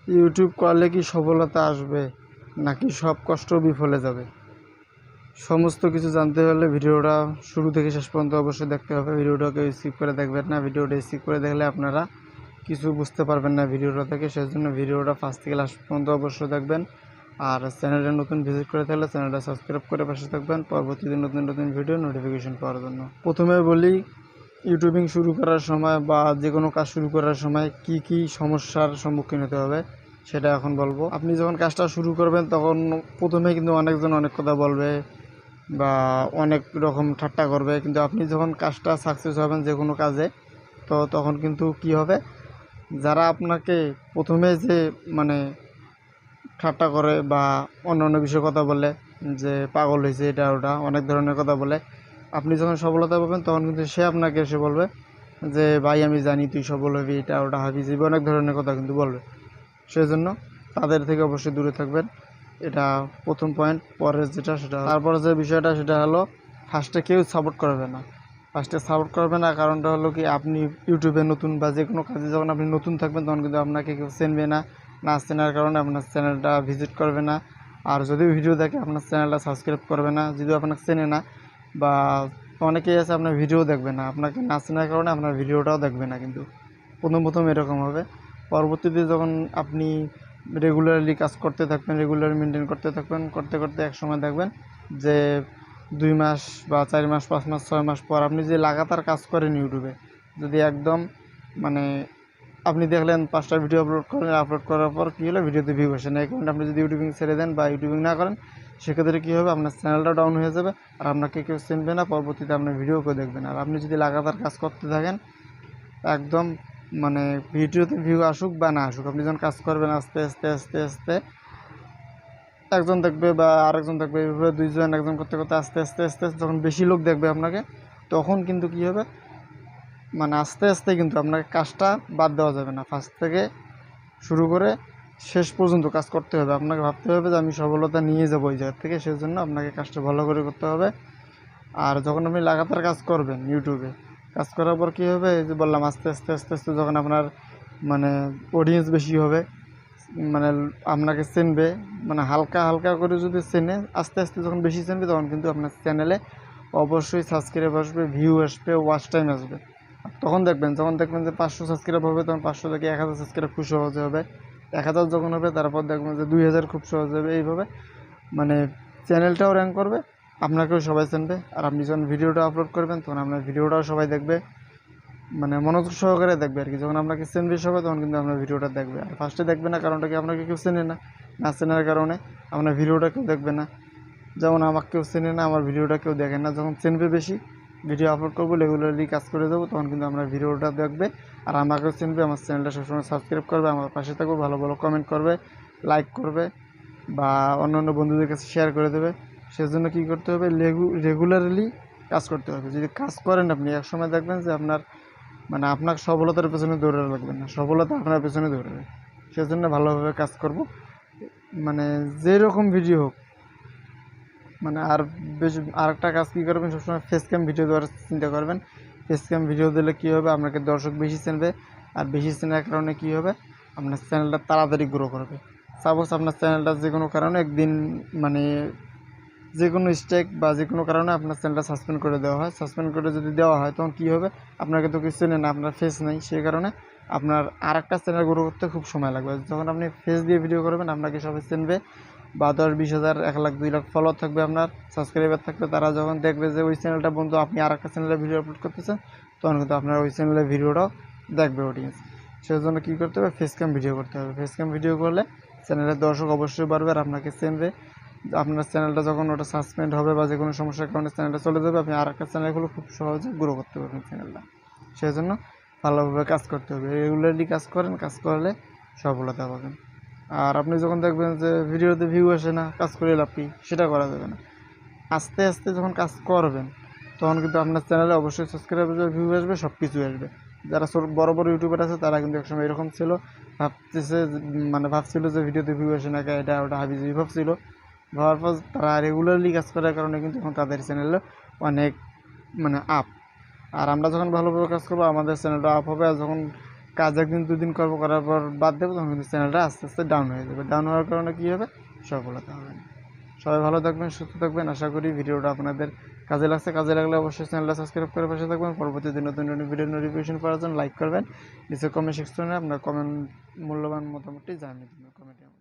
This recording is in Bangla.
ইউটিউব করলে কি সফলতা আসবে নাকি সব কষ্ট বিফলে যাবে? সমস্ত কিছু জানতে হলে ভিডিওটা শুরু থেকে শেষ পর্যন্ত অবশ্যই দেখতে হবে। ভিডিওটাকে স্কিপ করে দেখবেন না। ভিডিওটা স্কিপ করে দেখলে আপনারা কিছু বুঝতে পারবেন না ভিডিওটা থেকে। সেজন্য ভিডিওটা ফার্স্ট থেকে লাস্ট পর্যন্ত অবশ্যই দেখবেন। আর চ্যানেলে নতুন ভিজিট করে থাকলে চ্যানেলটা সাবস্ক্রাইব করে পাশে থাকবেন পরবর্তীতে নতুন নতুন ভিডিও নোটিফিকেশন পাওয়ার জন্য। প্রথমে বলি, ইউটিউবিং শুরু করার সময় বা যে কোনো কাজ শুরু করার সময় কি কি সমস্যার সম্মুখীন হতে হবে সেটা এখন বলবো। আপনি যখন কাজটা শুরু করবেন তখন প্রথমে কিন্তু অনেকজন অনেক কথা বলবে বা অনেক রকম ঠাট্টা করবে, কিন্তু আপনি যখন কাজটা সাকসেস হবেন যে কোনো কাজে, তো তখন কিন্তু কি হবে, যারা আপনাকে প্রথমে যে মানে ঠাট্টা করে বা অন্য বিষয়ে কথা বলে যে পাগল হয়েছে এটা ওটা অনেক ধরনের কথা বলে, আপনি যখন সফলতা পাবেন তখন কিন্তু সে আপনাকে এসে বলবে যে ভাই আমি জানি তুই সফল হবি, এটা ওটা হবি, যে অনেক ধরনের কথা কিন্তু বলবে। সেজন্য তাদের থেকে অবশ্যই দূরে থাকবেন, এটা প্রথম পয়েন্ট। পরের যেটা সেটা তারপরে যে বিষয়টা সেটা হলো, ফার্স্টে কেউ সাপোর্ট করবে না। ফার্স্টে সাপোর্ট করবে না, কারণটা হলো কি, আপনি ইউটিউবে নতুন বা যে কোনো কাজে যখন আপনি নতুন থাকবেন তখন কিন্তু আপনাকে কেউ চিনবে না। না চেনার কারণে আপনার চ্যানেলটা ভিজিট করবে না। আর যদিও ভিডিও দেখে আপনার চ্যানেলটা সাবস্ক্রাইব করবে না, যদিও আপনাকে চেনে না। বা অনেকেই আছে আপনার ভিডিও দেখবে না, আপনাকে না চেনার কারণে আপনার ভিডিওটাও দেখবে না। কিন্তু প্রথম এরকম হবে। পরবর্তীতে যখন আপনি রেগুলারলি কাজ করতে থাকবেন, রেগুলার মেনটেন করতে থাকবেন, করতে করতে এক সময় দেখবেন যে 2 মাস বা 4 মাস 5 মাস 6 মাস পর আপনি যে লাগাতার কাজ করেন ইউটিউবে, যদি একদম মানে আপনি দেখলেন 5টা ভিডিও আপলোড করেন, আপলোড করার পর কী হলো, ভিডিওতে ভিউ আসে না, এই কারণে আপনি যদি ইউটিউবিং ছেড়ে দেন বা ইউটিউবিং না করেন, সেক্ষেত্রে কী হবে, আপনার চ্যানেলটা ডাউন হয়ে যাবে আর আপনাকে কেউ চিনবে না, পরবর্তীতে আপনার ভিডিও কেউ দেখবে না। আর আপনি যদি লাগাতার কাজ করতে থাকেন একদম মানে ভিডিওতে ভিউ আসুক বা না আসুক, আপনি যখন কাজ করবেন আস্তে আস্তে আস্তে আস্তে একজন দেখবে বা আরেকজন দেখবে, এইভাবে 2 জন একজন করতে করতে আস্তে আস্তে আস্তে আস্তে যখন বেশি লোক দেখবে আপনাকে, তখন কিন্তু কী হবে, মানে আস্তে আস্তে কিন্তু আপনাকে কাজটা বাদ দেওয়া যাবে না। ফার্স্ট থেকে শুরু করে শেষ পর্যন্ত কাজ করতে হবে। আপনাকে ভাবতে হবে যে আমি সফলতা নিয়ে যাবো ওই জায়গা থেকে, সেজন্য আপনাকে কাজটা ভালো করে করতে হবে। আর যখন আপনি লাগাতার কাজ করবেন ইউটিউবে, কাজ করার পর কী হবে, এই যে বললাম আস্তে আস্তে আস্তে আস্তে যখন আপনার মানে অডিয়েন্স বেশি হবে, মানে আপনাকে চিনবে, মানে হালকা হালকা করে যদি চেনে, আস্তে আস্তে যখন বেশি চিনবে তখন কিন্তু আপনার চ্যানেলে অবশ্যই সাবস্ক্রাইব আসবে, ভিউ আসবে, ওয়াচ টাইম আসবে। তখন দেখবেন, যখন দেখবেন যে 500 সাবস্ক্রাইব হবে, তখন 500 থেকে 1000 সাবস্ক্রাইব খুব সহজে হবে। 1000 যখন হবে তারপর দেখবেন যে 2000 খুব সহজ হবে। এইভাবে মানে চ্যানেলটাও র্যাঙ্ক করবে, আপনাকেও সবাই চিনবে। আর আপনি যখন ভিডিওটা আপলোড করবেন তখন আপনার ভিডিওটাও সবাই দেখবে, মানে মনোযোগ সহকারে দেখবে আর কি। যখন আপনাকে চিনবে সবাই তখন কিন্তু আপনার ভিডিওটা দেখবে। আর ফার্স্টে দেখবে না, কারণটা কি, আপনাকে কেউ চেনে না, না চেনার কারণে আপনার ভিডিওটা কেউ দেখবে না। যেমন আমাকে কেউ চেনে না, আমার ভিডিওটা কেউ দেখে না। যখন চিনবে বেশি, ভিডিও আপলোড করবো, রেগুলারলি কাজ করে দেবো, তখন কিন্তু আপনার ভিডিওটা দেখবে আর আমাকেও চিনবে, আমার চ্যানেলটা সবসময় সাবস্ক্রাইব করবে, আমার পাশে থাকবে, ভালো ভালো কমেন্ট করবে, লাইক করবে বা অন্যান্য বন্ধুদের কাছে শেয়ার করে দেবে। সেজন্য কী করতে হবে, রেগুলারলি কাজ করতে হবে। যদি কাজ করেন আপনি, একসময় দেখবেন যে আপনার মানে আপনার সফলতার পেছনে দৌড়ে লাগবে না, সফলতা আপনার পেছনে দৌড়াবে। সেজন্য ভালোভাবে কাজ করব, মানে যেরকম ভিডিও হোক। মানে আর বেশি আরেকটা কাজ কী করবেন, সবসময় ফেস ক্যাম ভিডিও দেওয়ার চিন্তা করবেন। ফেস ক্যাম ভিডিও দিলে কী হবে, আপনাকে দর্শক বেশি চিনবে, আর বেশি চেনার কারণে কী হবে, আপনার চ্যানেলটা তাড়াতাড়ি গ্রো করবে। সাপোজ আপনার চ্যানেলটা যে কোনো কারণে একদিন মানে যে কোনো স্ট্রাইক বা যে কোনো কারণে আপনার চ্যানেলটা সাসপেন্ড করে দেওয়া হয়, সাসপেন্ড করে যদি দেওয়া হয় তখন কী হবে, আপনাকে তো কিছু চেনে না, আপনার ফেস নেই, সেই কারণে আপনার আরেকটা চ্যানেল গ্রো করতে খুব সময় লাগবে। যখন আপনি ফেস দিয়ে ভিডিও করবেন, আপনাকে সবাই চিনবে বা 10-20 হাজার 1 লাখ 2 লাখ ফলোয়ার থাকবে, আপনার সাবস্ক্রাইবার থাকবে, তারা যখন দেখবে যে ওই চ্যানেলটা বন্ধু আপনি আরেকটা চ্যানেলে ভিডিও আপলোড করতেছেন, তখন কিন্তু আপনার ওই চ্যানেলের ভিডিওটাও দেখবে অডিয়েন্স। সেজন্য কী করতে হবে, ফেস ক্যাম ভিডিও করতে হবে। ফেস ক্যাম ভিডিও করলে চ্যানেলের দর্শক অবশ্যই বাড়বে আর আপনাকে চিনবে। আপনার চ্যানেলটা যখন ওটা সাসপেন্ড হবে বা যে কোনো সমস্যার কারণে চ্যানেলটা চলে যাবে, আপনি আরেকটা চ্যানেলগুলো খুব সহজে গ্রো করতে পারবেন চ্যানেলটা। সেই জন্য ভালোভাবে কাজ করতে হবে, রেগুলারলি কাজ করেন, কাজ করলে সফলতা পাবেন। আর আপনি যখন দেখবেন যে ভিডিওতে ভিউ আসে না, কাজ করে লাভ কি, সেটা করা যাবে না। আস্তে আস্তে যখন কাজ করবেন তখন কিন্তু আপনার চ্যানেলে অবশ্যই সাবস্ক্রাইব আসবে, ভিউ আসবে, সব কিছু আসবে। যারা বড় বড় ইউটিউবার আছে তারা কিন্তু একসময় এরকম ছিল, ভাবছিল যে ভিডিওতে ভিউ আসে না, এটা ওটা হাবিজাবি ভাবছিল। ভাবার পর তারা রেগুলারলি কাজ করার কারণে কিন্তু এখন তাদের চ্যানেলে অনেক আপ। আর আমরা যখন ভালোভাবে কাজ করবো আমাদের চ্যানেলটা আপ হবে। আর যখন কাজ একদিন দুদিন করবো, করার পর বাদ দেবো, তখন কিন্তু চ্যানেলটা আস্তে আস্তে ডাউন হয়ে যাবে। ডাউন হওয়ার কারণে কী হবে, সফলতা হবে না। সবাই ভালো থাকবেন, সুস্থ থাকবেন। আশা করি ভিডিওটা আপনাদের কাজে লাগছে। কাজে লাগলে অবশ্যই চ্যানেলটা সাবস্ক্রাইব করে পাশে থাকবেন। পরবর্তীতে নতুন নতুন ভিডিও নোটিফিকেশন পাওয়ার জন্য লাইক করবেন। নিচে কমেন্ট সেকশনে আপনার কমেন্ট মূল্যবান মতামতটি জানিয়ে দিন কমেন্টে।